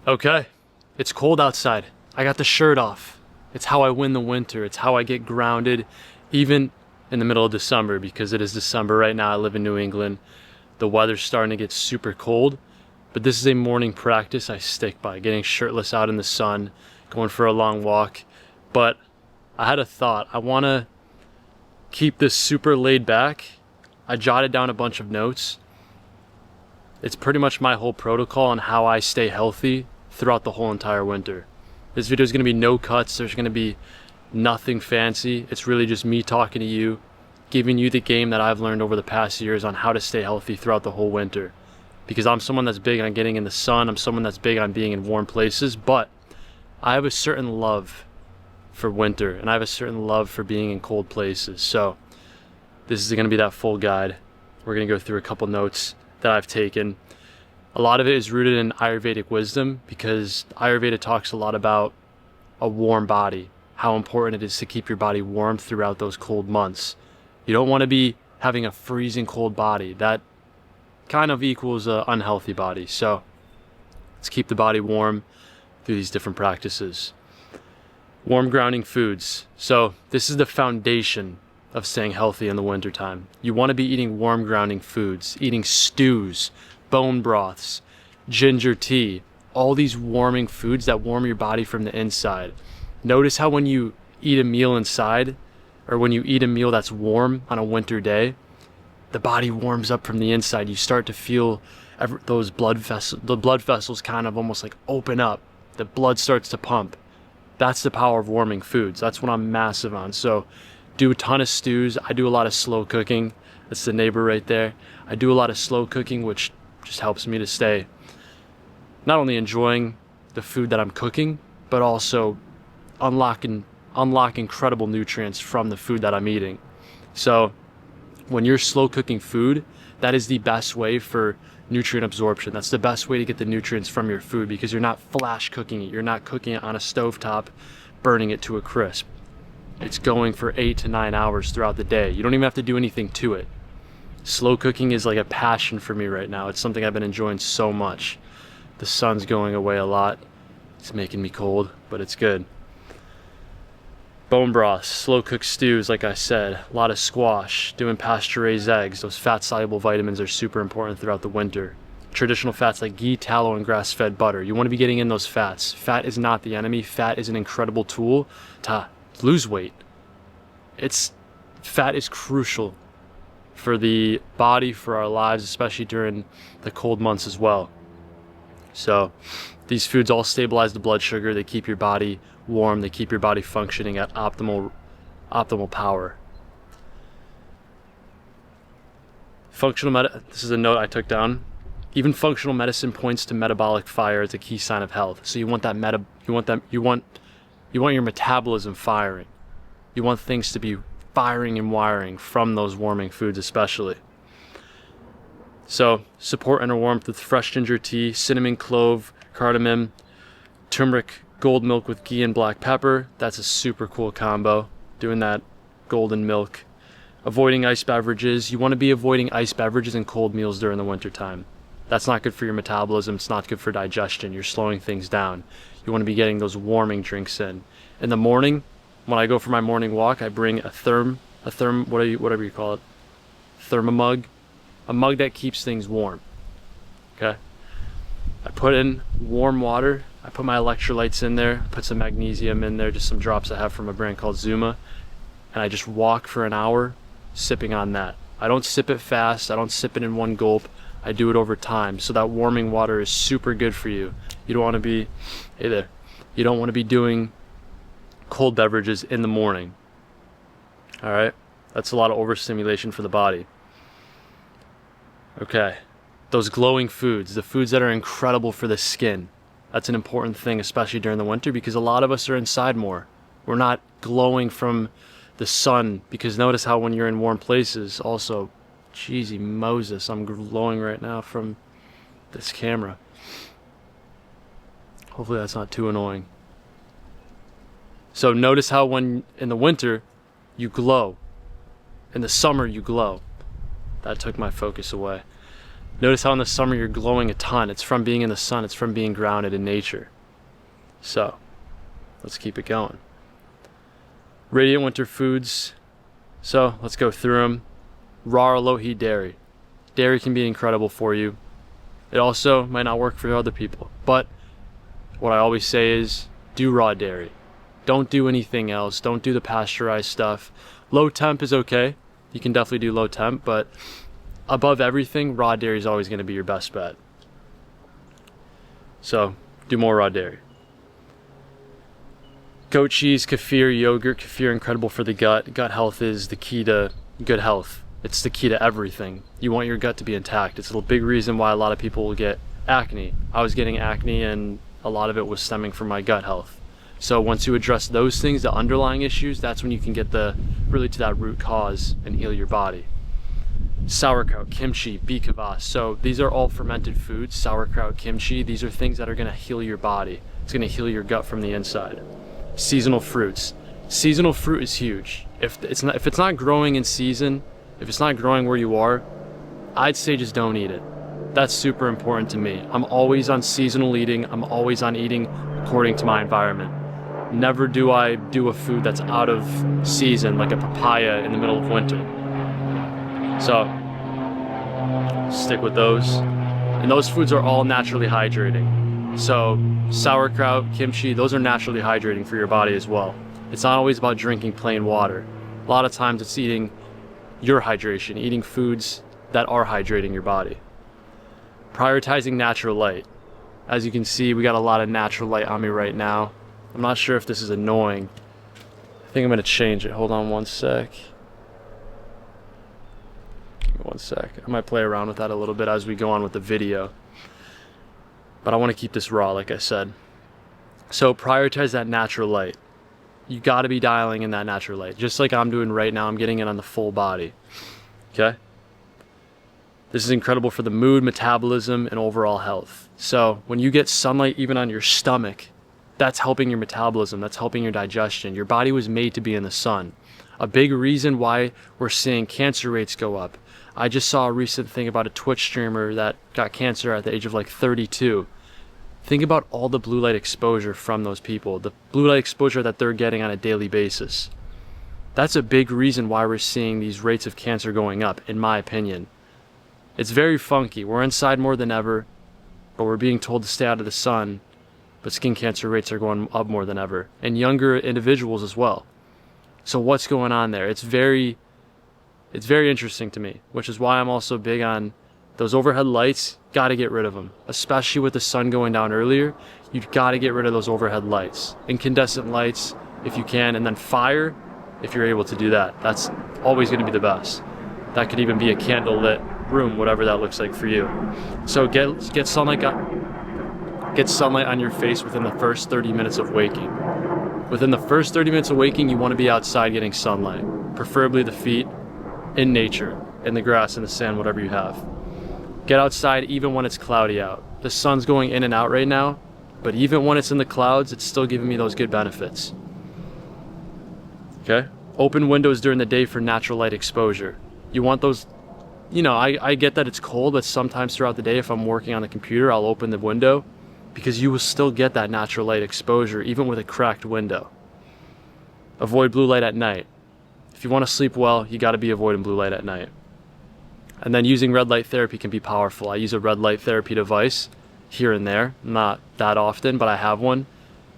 Okay, it's cold outside. I got the shirt off. It's how I win the winter. It's how I get grounded, even in the middle of December, because it is December right now. I live in New England. The weather's starting to get super cold, but this is a morning practice I stick by, getting shirtless out in the sun, going for a long walk. But I had a thought. I want to keep this super laid back. I jotted down a bunch of notes. It's pretty much my whole protocol on how I stay healthy throughout the whole entire winter. This video is going to be no cuts. There's going to be nothing fancy. It's really just me talking to you, giving you the game that I've learned over the past years on how to stay healthy throughout the whole winter. Because I'm someone that's big on getting in the sun. I'm someone that's big on being in warm places, but I have a certain love for winter and I have a certain love for being in cold places. So this is going to be that full guide. We're going to go through a couple notes that I've taken. A lot of it is rooted in Ayurvedic wisdom, because Ayurveda talks a lot about a warm body, how important it is to keep your body warm throughout those cold months. You don't want to be having a freezing cold body. That kind of equals an unhealthy body. So let's keep the body warm through these different practices. Warm grounding foods. So this is the foundation of staying healthy in the wintertime. You want to be eating warm grounding foods, eating stews, bone broths, ginger tea, all these warming foods that warm your body from the inside. Notice how when you eat a meal inside, or when you eat a meal that's warm on a winter day, the body warms up from the inside. You start to feel those blood vessels kind of almost like open up. The blood starts to pump. That's the power of warming foods. That's what I'm massive on. So do a ton of stews. I do a lot of slow cooking. That's the neighbor right there. I do a lot of slow cooking, which just helps me to stay not only enjoying the food that I'm cooking, but also unlock incredible nutrients from the food that I'm eating. So when you're slow cooking food, that is the best way for nutrient absorption. That's the best way to get the nutrients from your food, because you're not flash cooking it. You're not cooking it on a stovetop, burning it to a crisp. It's going for 8 to 9 hours throughout the day. You don't even have to do anything to it. Slow cooking is like a passion for me right now. It's something I've been enjoying so much. The sun's going away a lot. It's making me cold, but it's good. Bone broths, slow cooked stews, like I said, a lot of squash, doing pasture-raised eggs. Those fat-soluble vitamins are super important throughout the winter. Traditional fats like ghee, tallow, and grass-fed butter. You want to be getting in those fats. Fat is not the enemy. Fat is an incredible tool to lose weight. Fat is crucial for the body, for our lives, especially during the cold months as well. So these foods all stabilize the blood sugar. They keep your body warm. They keep your body functioning at optimal power. This is a note I took down. Even functional medicine points to metabolic fire as a key sign of health. So you want your metabolism firing. You want things to be firing and wiring from those warming foods especially. So support inner warmth with fresh ginger tea, cinnamon, clove, cardamom, turmeric, gold milk with ghee and black pepper. That's a super cool combo, doing that golden milk. Avoiding ice beverages. You want to be avoiding ice beverages and cold meals during the winter time. That's not good for your metabolism. It's not good for digestion. You're slowing things down. You want to be getting those warming drinks in. In the morning, when I go for my morning walk, I bring a whatever you call it, thermomug, a mug that keeps things warm. Okay. I put in warm water. I put my electrolytes in there. Put some magnesium in there, just some drops I have from a brand called Zuma, and I just walk for an hour, sipping on that. I don't sip it fast. I don't sip it in one gulp. I do it over time. So that warming water is super good for you. You don't want to be, hey there, you don't want to be doing cold beverages in the morning. All right, that's a lot of overstimulation for the body. Okay, those glowing foods, the foods that are incredible for the skin. That's an important thing, especially during the winter, because a lot of us are inside more. We're not glowing from the sun, because notice how when you're in warm places, also, jeezy Moses, I'm glowing right now from this camera. Hopefully that's not too annoying. So notice how when in the winter you glow, in the summer you glow. That took my focus away. Notice how in the summer you're glowing a ton. It's from being in the sun. It's from being grounded in nature. So let's keep it going. Radiant winter foods. So let's go through them. Raw or low heat dairy. Dairy can be incredible for you. It also might not work for other people. But what I always say is do raw dairy. Don't do anything else. Don't do the pasteurized stuff. Low temp is okay. You can definitely do low temp, but above everything, raw dairy is always going to be your best bet. So do more raw dairy. Goat cheese, kefir, yogurt. Kefir, incredible for the gut. Gut health is the key to good health. It's the key to everything. You want your gut to be intact. It's a big reason why a lot of people will get acne. I was getting acne and a lot of it was stemming from my gut health. So once you address those things, the underlying issues, that's when you can get really to that root cause and heal your body. Sauerkraut, kimchi, bikavas. So these are all fermented foods. Sauerkraut, kimchi, these are things that are gonna heal your body. It's gonna heal your gut from the inside. Seasonal fruits. Seasonal fruit is huge. If it's not growing in season, if it's not growing where you are, I'd say just don't eat it. That's super important to me. I'm always on seasonal eating. I'm always on eating according to my environment. Never do I do a food that's out of season, like a papaya in the middle of winter. So, stick with those. And those foods are all naturally hydrating. So, sauerkraut, kimchi, those are naturally hydrating for your body as well. It's not always about drinking plain water. A lot of times it's eating your hydration, eating foods that are hydrating your body. Prioritizing natural light. As you can see, we got a lot of natural light on me right now. I'm not sure if this is annoying. I think I'm gonna change it. Hold on one sec. Give me one sec. I might play around with that a little bit as we go on with the video. But I wanna keep this raw, like I said. So prioritize that natural light. You gotta be dialing in that natural light. Just like I'm doing right now, I'm getting it on the full body, okay? This is incredible for the mood, metabolism, and overall health. So when you get sunlight even on your stomach, that's helping your metabolism, that's helping your digestion. Your body was made to be in the sun. A big reason why we're seeing cancer rates go up. I just saw a recent thing about a Twitch streamer that got cancer at the age of like 32. Think about all the blue light exposure from those people, the blue light exposure that they're getting on a daily basis. That's a big reason why we're seeing these rates of cancer going up, in my opinion. It's very funky. We're inside more than ever, but we're being told to stay out of the sun. But skin cancer rates are going up more than ever, and younger individuals as well. So what's going on there? It's very interesting to me, which is why I'm also big on those overhead lights. Got to get rid of them, especially with the sun going down earlier. You've got to get rid of those overhead lights, incandescent lights if you can, and then fire if you're able to do that. That's always going to be the best. That could even be a candle-lit room, whatever that looks like for you. So get sunlight on your face within the first 30 minutes of waking. Within the first 30 minutes of waking, you want to be outside getting sunlight, preferably the feet, in nature, in the grass, in the sand, whatever you have. Get outside even when it's cloudy out. The sun's going in and out right now, but even when it's in the clouds, it's still giving me those good benefits. Okay? Open windows during the day for natural light exposure. You want those, I get that it's cold, but sometimes throughout the day, if I'm working on the computer, I'll open the window because you will still get that natural light exposure even with a cracked window. Avoid blue light at night. If you want to sleep well, you got to be avoiding blue light at night. And then using red light therapy can be powerful. I use a red light therapy device here and there, not that often, but I have one,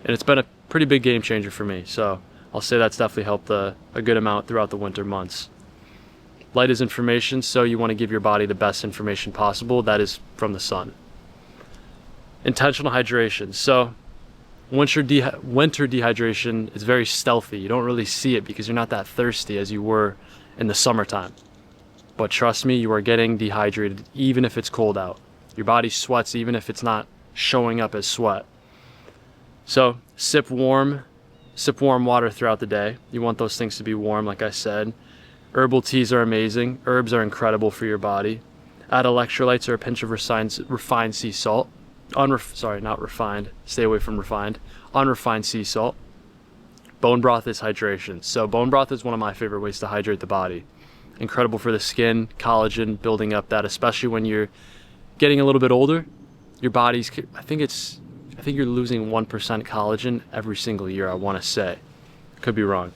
and it's been a pretty big game changer for me. So I'll say that's definitely helped a good amount throughout the winter months. Light is information, so you want to give your body the best information possible. That is from the sun. Intentional hydration. So winter dehydration is very stealthy. You don't really see it because you're not that thirsty as you were in the summertime. But trust me, you are getting dehydrated even if it's cold out. Your body sweats even if it's not showing up as sweat. So sip warm water throughout the day. You want those things to be warm, like I said. Herbal teas are amazing. Herbs are incredible for your body. Add electrolytes or a pinch of refined sea salt. Not refined. Stay away from refined. Unrefined sea salt. Bone broth is hydration. So bone broth is one of my favorite ways to hydrate the body. Incredible for the skin, collagen, building up that, especially when you're getting a little bit older, your body's, I think you're losing 1% collagen every single year, I want to say. Could be wrong.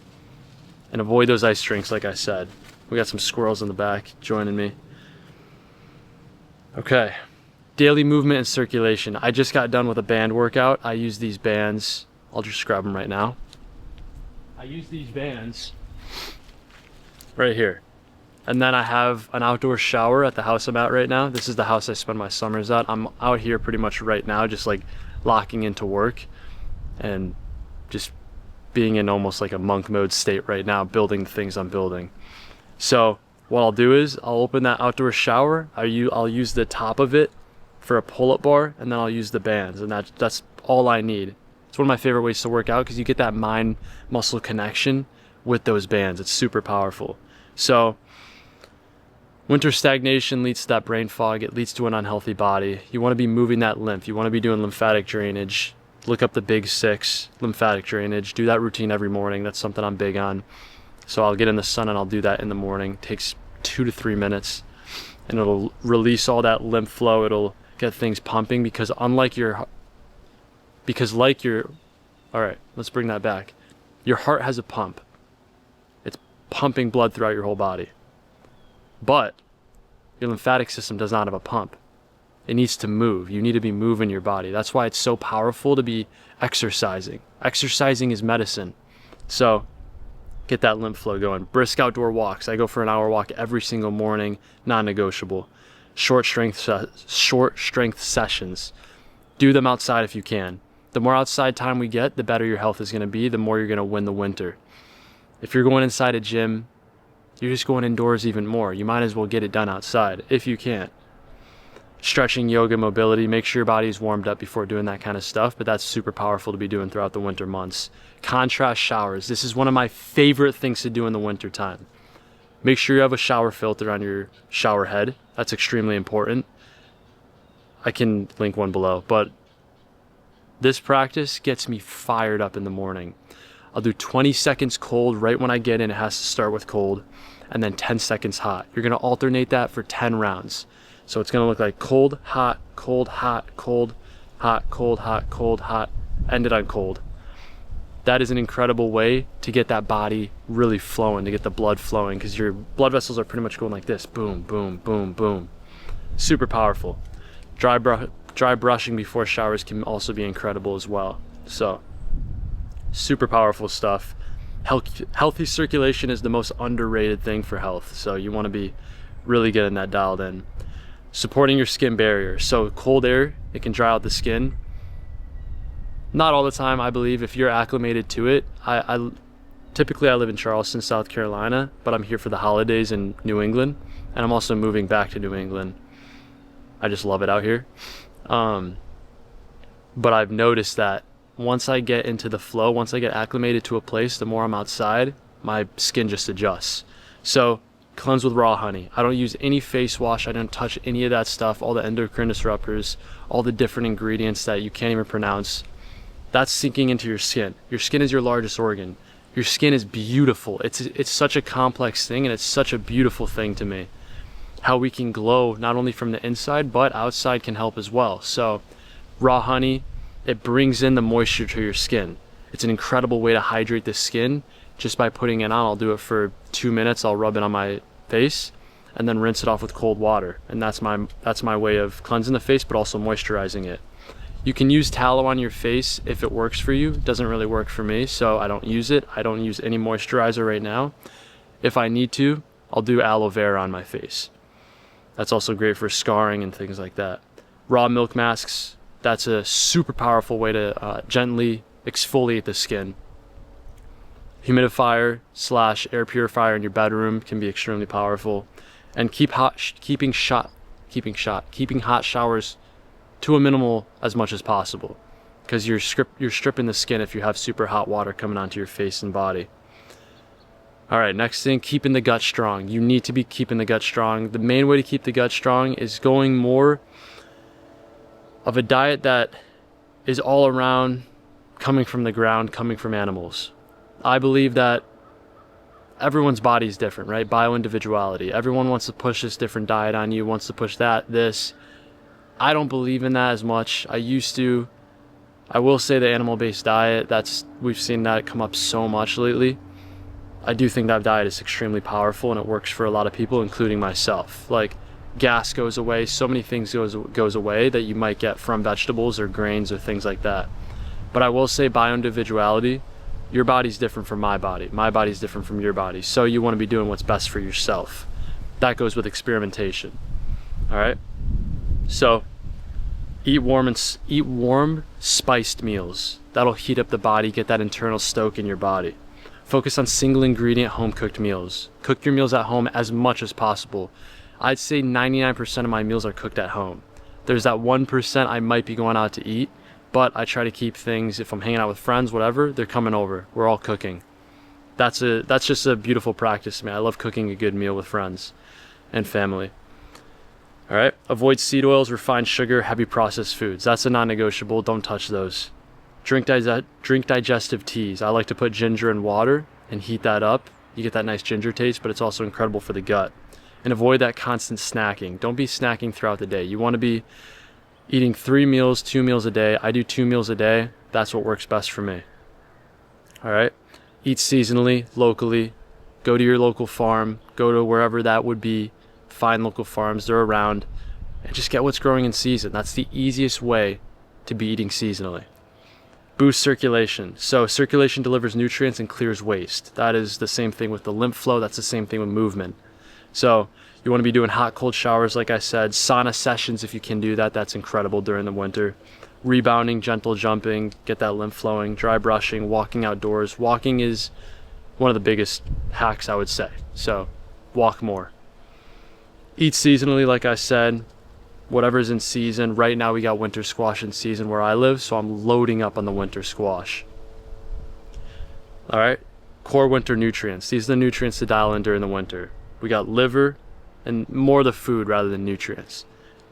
And avoid those ice drinks, like I said. We got some squirrels in the back joining me. Okay, daily movement and circulation. I just got done with a band workout. I use these bands. I'll just grab them right now. I use these bands right here. And then I have an outdoor shower at the house I'm at right now. This is the house I spend my summers at. I'm out here pretty much right now, just like locking into work and just being in almost like a monk mode state right now, building the things I'm building. So what I'll do is I'll open that outdoor shower. I'll use the top of it for a pull-up bar, and then I'll use the bands, and that's all I need. It's one of my favorite ways to work out because you get that mind-muscle connection with those bands. It's super powerful. So winter stagnation leads to that brain fog. It leads to an unhealthy body. You want to be moving that lymph. You want to be doing lymphatic drainage. Look up the big 6, lymphatic drainage. Do that routine every morning. That's something I'm big on. So I'll get in the sun and I'll do that in the morning. It takes 2 to 3 minutes, and it'll release all that lymph flow. It'll get things pumping because all right, let's bring that back. Your heart has a pump. It's pumping blood throughout your whole body. But your lymphatic system does not have a pump. It needs to move. You need to be moving your body. That's why it's so powerful to be exercising. Exercising is medicine. So get that lymph flow going. Brisk outdoor walks. I go for an hour walk every single morning, non-negotiable. Short strength sessions. Do them outside if you can. The more outside time we get, the better your health is going to be, the more you're going to win the winter. If you're going inside a gym, you're just going indoors even more. You might as well get it done outside if you can. Stretching, yoga, mobility, make sure your body is warmed up before doing that kind of stuff, but that's super powerful to be doing throughout the winter months. Contrast showers. This is one of my favorite things to do in the winter time. Make sure you have a shower filter on your shower head. That's extremely important. I can link one below, but this practice gets me fired up in the morning. I'll do 20 seconds cold right when I get in. It has to start with cold, and then 10 seconds hot. You're going to alternate that for 10 rounds. So it's going to look like cold, hot, cold, hot, cold, hot, cold, hot, cold, hot, ended on cold. That is an incredible way to get that body really flowing, to get the blood flowing, because your blood vessels are pretty much going like this. Boom, boom, boom, boom. Super powerful. Dry brushing before showers can also be incredible as well. So super powerful stuff. Healthy circulation is the most underrated thing for health. So you want to be really getting that dialed in. Supporting your skin barrier. So cold air, it can dry out the skin. Not all the time, I believe, if you're acclimated to it. Typically I live in Charleston, South Carolina, but I'm here for the holidays in New England, and I'm also moving back to New England. I just love it out here. But I've noticed that once I get into the flow, once I get acclimated to a place, the more I'm outside, my skin just adjusts. So cleanse with raw honey. I don't use any face wash. I don't touch any of that stuff, all the endocrine disruptors, all the different ingredients that you can't even pronounce. That's sinking into your skin. Your skin is your largest organ. Your skin is beautiful. It's such a complex thing, and it's such a beautiful thing to me. How we can glow not only from the inside, but outside can help as well. So raw honey, it brings in the moisture to your skin. It's an incredible way to hydrate the skin just by putting it on. I'll do it for 2 minutes. I'll rub it on my face and then rinse it off with cold water. And that's my way of cleansing the face, but also moisturizing it. You can use tallow on your face if it works for you. It doesn't really work for me, so I don't use it. I don't use any moisturizer right now. If I need to, I'll do aloe vera on my face. That's also great for scarring and things like that. Raw milk masks, that's a super powerful way to gently exfoliate the skin. Humidifier / air purifier in your bedroom can be extremely powerful. And keeping hot showers to a minimal as much as possible, because you're stripping the skin if you have super hot water coming onto your face and body. All right, next thing, keeping the gut strong. You need to be keeping the gut strong. The main way to keep the gut strong is going more of a diet that is all around coming from the ground, coming from animals. I believe that everyone's body is different, right? Bioindividuality. Everyone wants to push this different diet on you, wants to push this. I don't believe in that as much. I used to. I will say the animal-based diet, we've seen that come up so much lately. I do think that diet is extremely powerful and it works for a lot of people, including myself. Like, gas goes away, so many things goes away that you might get from vegetables or grains or things like that. But I will say bio-individuality, your body's different from my body's different from your body. So you want to be doing what's best for yourself. That goes with experimentation. All right. So eat warm, spiced meals. That'll heat up the body, get that internal stoke in your body. Focus on single ingredient home cooked meals. Cook your meals at home as much as possible. I'd say 99% of my meals are cooked at home. There's that 1% I might be going out to eat, but I try to keep things, if I'm hanging out with friends, whatever, they're coming over. We're all cooking. That's just a beautiful practice to me. I love cooking a good meal with friends and family. All right, avoid seed oils, refined sugar, heavy processed foods. That's a non-negotiable. Don't touch those. Drink digestive teas. I like to put ginger in water and heat that up. You get that nice ginger taste, but it's also incredible for the gut. And avoid that constant snacking. Don't be snacking throughout the day. You want to be eating 3 meals, 2 meals a day. I do 2 meals a day. That's what works best for me. All right, eat seasonally, locally. Go to your local farm. Go to wherever that would be. Find local farms, they're around, and just get what's growing in season. That's the easiest way to be eating seasonally. Boost circulation. So circulation delivers nutrients and clears waste. That is the same thing with the lymph flow. That's the same thing with movement. So you want to be doing hot, cold showers, like I said, sauna sessions if you can do that. That's incredible during the winter. Rebounding, gentle jumping, get that lymph flowing, dry brushing, walking outdoors. Walking is one of the biggest hacks, I would say. So walk more. Eat seasonally, like I said, whatever's in season. Right now we got winter squash in season where I live, so I'm loading up on the winter squash. All right, core winter nutrients. These are the nutrients to dial in during the winter. We got liver, and more of the food rather than nutrients.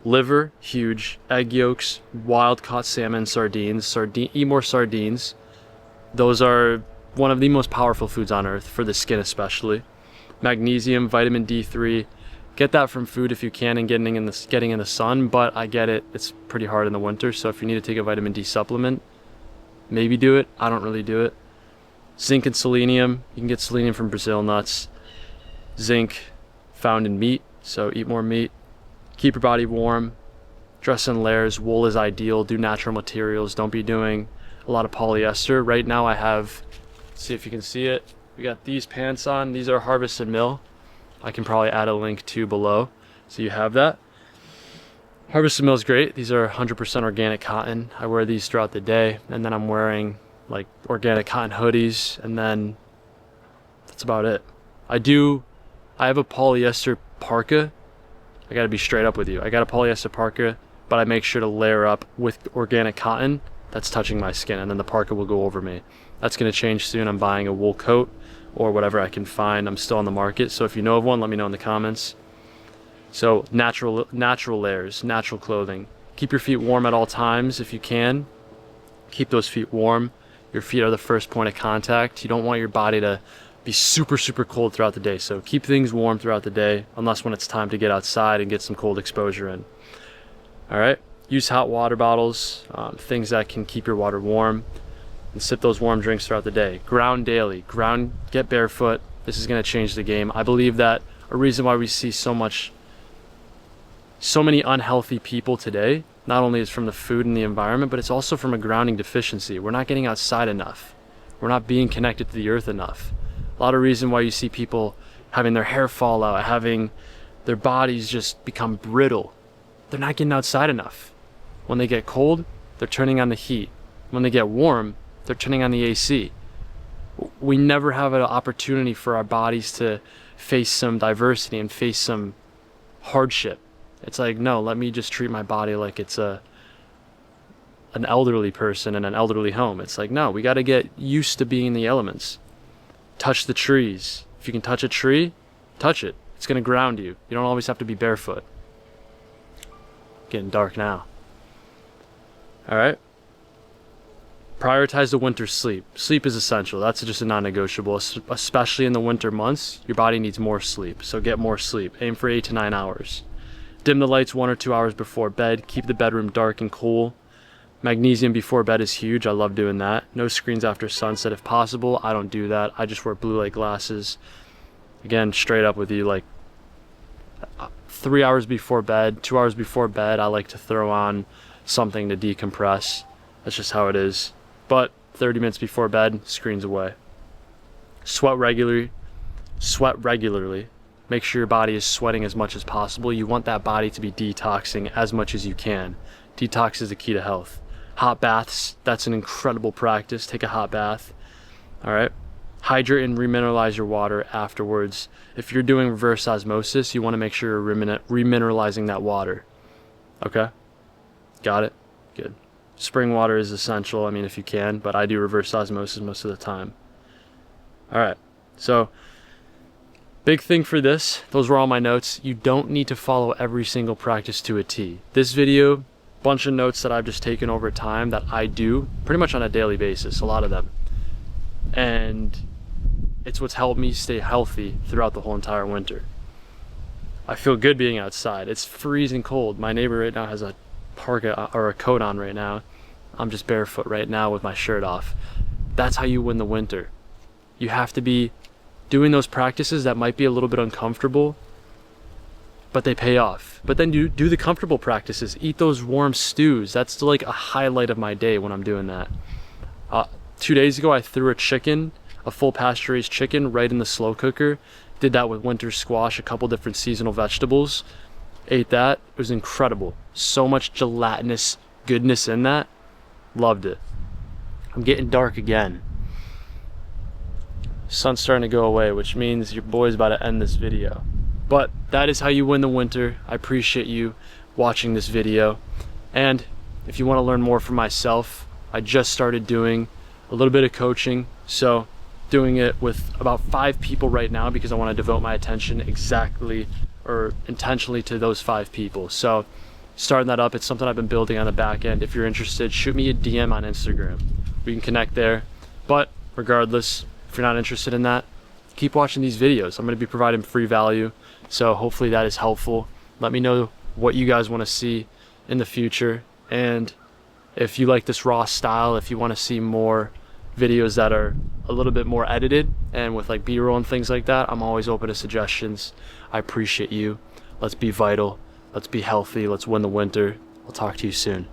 Liver, huge. Egg yolks, wild caught salmon, sardines. Eat more sardines. Those are one of the most powerful foods on earth, for the skin especially. Magnesium, vitamin D3. Get that from food if you can, and getting in the sun, but I get it, it's pretty hard in the winter, so if you need to take a vitamin D supplement, maybe do it. I don't really do it. Zinc and selenium. You can get selenium from Brazil nuts. Zinc found in meat, so eat more meat. Keep your body warm. Dress in layers. Wool is ideal. Do natural materials. Don't be doing a lot of polyester. Right now I have, see if you can see it, we got these pants on. These are Harvested Mill. I can probably add a link to below, so you have that. Harvested Mill is great. These are 100% organic cotton. I wear these throughout the day, and then I'm wearing like organic cotton hoodies, and then that's about it. I have a polyester parka. I gotta be straight up with you. I got a polyester parka, but I make sure to layer up with organic cotton that's touching my skin, and then the parka will go over me. That's gonna change soon. I'm buying a wool coat or whatever I can find. I'm still on the market, so if you know of one, let me know in the comments. So natural layers, natural clothing. Keep your feet warm at all times if you can. Keep those feet warm. Your feet are the first point of contact. You don't want your body to be super, super cold throughout the day, so keep things warm throughout the day, unless when it's time to get outside and get some cold exposure in. All right, use hot water bottles, things that can keep your water warm, and sip those warm drinks throughout the day. Ground daily. Get barefoot. This is going to change the game. I believe that a reason why we see so many unhealthy people today, not only is from the food and the environment, but it's also from a grounding deficiency. We're not getting outside enough. We're not being connected to the earth enough. A lot of reason why you see people having their hair fall out, having their bodies just become brittle. They're not getting outside enough. When they get cold, they're turning on the heat. When they get warm, they're turning on the AC. We never have an opportunity for our bodies to face some diversity and face some hardship. It's like, no, let me just treat my body like it's an elderly person in an elderly home. It's like, no, we got to get used to being in the elements. Touch the trees. If you can touch a tree, touch it. It's going to ground you. You don't always have to be barefoot. Getting dark now. All right. Prioritize the winter sleep. Sleep is essential. That's just a non-negotiable, especially in the winter months. Your body needs more sleep, so get more sleep. Aim for 8 to 9 hours. Dim the lights 1 or 2 hours before bed. Keep the bedroom dark and cool. Magnesium before bed is huge. I love doing that. No screens after sunset if possible. I don't do that. I just wear blue light glasses. Again, straight up with you, like 3 hours before bed, 2 hours before bed, I like to throw on something to decompress. That's just how it is. But 30 minutes before bed, screens away. Sweat regularly. Sweat regularly. Make sure your body is sweating as much as possible. You want that body to be detoxing as much as you can. Detox is the key to health. Hot baths, that's an incredible practice. Take a hot bath. All right. Hydrate and remineralize your water afterwards. If you're doing reverse osmosis, you want to make sure you're remineralizing that water. Okay? Got it? Good. Spring water is essential, I mean, if you can, but I do reverse osmosis most of the time. All right. So, big thing for this, those were all my notes. You don't need to follow every single practice to a T. This video, bunch of notes that I've just taken over time that I do pretty much on a daily basis, a lot of them. And it's what's helped me stay healthy throughout the whole entire winter. I feel good being outside. It's freezing cold. My neighbor right now has a parka or a coat on right now. I'm just barefoot right now with my shirt off. That's how you win the winter. You have to be doing those practices that might be a little bit uncomfortable, but they pay off. But then you do the comfortable practices. Eat those warm stews. That's like a highlight of my day when I'm doing that. 2 days ago, I threw a full pasture-raised chicken right in the slow cooker. Did that with winter squash, a couple different seasonal vegetables. Ate that. It was incredible. So much gelatinous goodness in that. Loved it. I'm getting dark again. Sun's starting to go away, which means your boy's about to end this video. But that is how you win the winter. I appreciate you watching this video. And if you want to learn more from myself, I just started doing a little bit of coaching. So doing it with about 5 people right now because I want to devote my attention exactly or intentionally to those 5 people. So starting that up, it's something I've been building on the back end. If you're interested, shoot me a DM on Instagram. We can connect there. But regardless, if you're not interested in that, keep watching these videos. I'm going to be providing free value. So hopefully that is helpful. Let me know what you guys want to see in the future. And if you like this raw style, if you want to see more videos that are a little bit more edited and with like B-roll and things like that, I'm always open to suggestions. I appreciate you. Let's be vital. Let's be healthy. Let's win the winter. I'll talk to you soon.